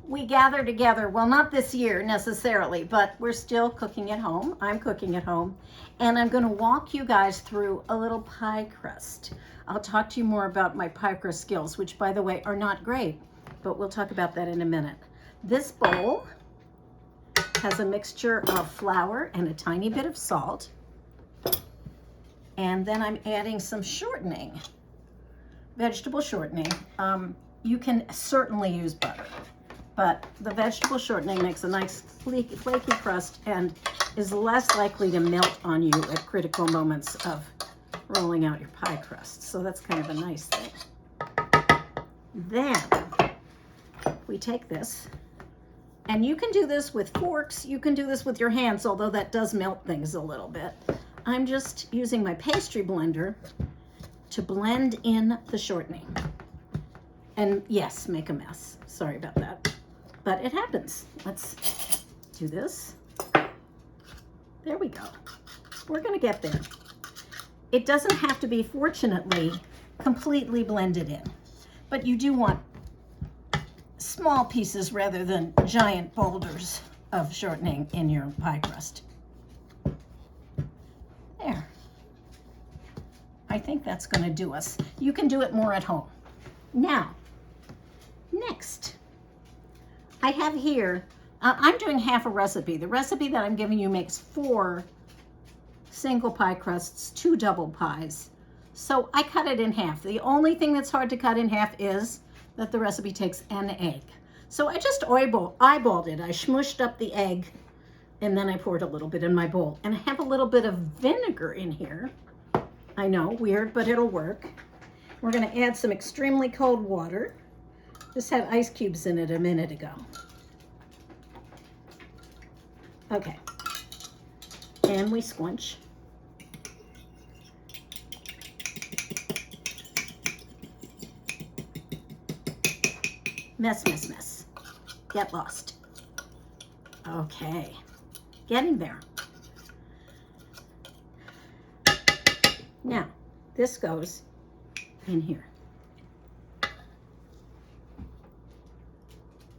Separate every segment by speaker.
Speaker 1: we gather together, well, not this year necessarily, but we're still cooking at home. I'm cooking at home, and I'm going to walk you guys through a little pie crust. I'll talk to you more about my pie crust skills, which, by the way, are not great, but we'll talk about that in a minute. This bowl has a mixture of flour and a tiny bit of salt, and then I'm adding some shortening, vegetable shortening. You can certainly use butter, but the vegetable shortening makes a nice flaky crust and is less likely to melt on you at critical moments of rolling out your pie crust. So that's kind of a nice thing. Then we take this, and you can do this with forks, you can do this with your hands, although that does melt things a little bit. I'm just using my pastry blender to blend in the shortening. And yes, make a mess. Sorry about that. But it happens. Let's do this. There we go. We're going to get there. It doesn't have to be, fortunately, completely blended in. But you do want small pieces rather than giant boulders of shortening in your pie crust. There. I think that's going to do us. You can do it more at home. Now, next, I have here, I'm doing half a recipe. The recipe that I'm giving you makes 4 single pie crusts, 2 double pies. So I cut it in half. The only thing that's hard to cut in half is that the recipe takes an egg. So I just eyeballed it. I smushed up the egg, and then I poured a little bit in my bowl. And I have a little bit of vinegar in here. I know, weird, but it'll work. We're going to add some extremely cold water. This had ice cubes in it a minute ago. Okay. And we squinch. Mess, mess, mess. Get lost. Okay. Getting there. Now, this goes in here.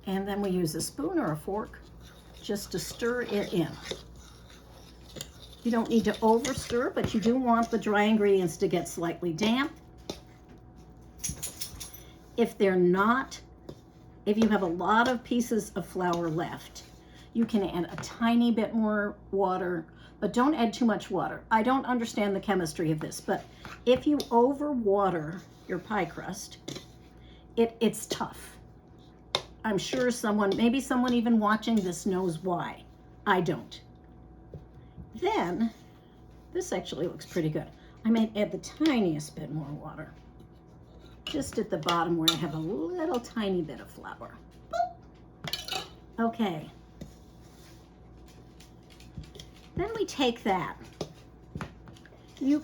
Speaker 1: And then we use a spoon or a fork just to stir it in. You don't need to over stir, but you do want the dry ingredients to get slightly damp. If you have a lot of pieces of flour left, you can add a tiny bit more water, but don't add too much water. I don't understand the chemistry of this, but if you overwater your pie crust, it's tough. I'm sure maybe someone even watching this knows why. I don't. Then, this actually looks pretty good. I might add the tiniest bit more water. Just at the bottom where I have a little tiny bit of flour. Boop. Okay. Then we take that. You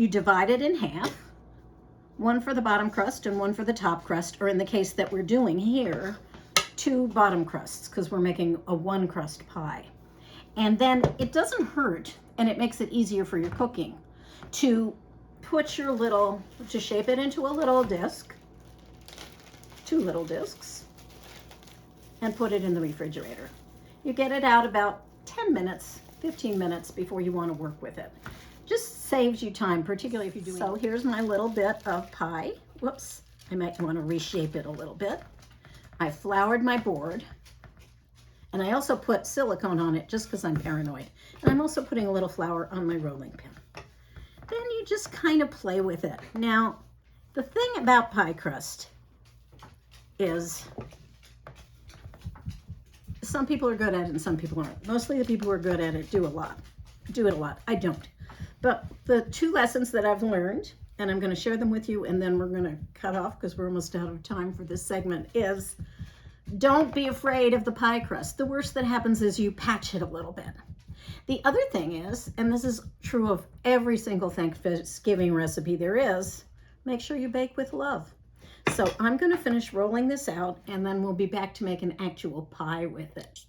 Speaker 1: divide it in half. One for the bottom crust and one for the top crust, or in the case that we're doing here, 2 bottom crusts, because we're making a 1 crust pie. And then it doesn't hurt, and it makes it easier for your cooking, to put to shape it into a little disc, 2 little discs, and put it in the refrigerator. You get it out about 10 minutes, 15 minutes before you want to work with it. Just saves you time, particularly if you're doing. So here's my little bit of pie. Whoops, I might want to reshape it a little bit. I floured my board, and I also put silicone on it just because I'm paranoid. And I'm also putting a little flour on my rolling pin. Then you just kind of play with it. Now, the thing about pie crust is some people are good at it and some people aren't. Mostly the people who are good at it do it a lot. I don't. But the 2 lessons that I've learned, and I'm going to share them with you, and then we're going to cut off because we're almost out of time for this segment, is don't be afraid of the pie crust. The worst that happens is you patch it a little bit. The other thing is, and this is true of every single Thanksgiving recipe there is, make sure you bake with love. So I'm going to finish rolling this out, and then we'll be back to make an actual pie with it.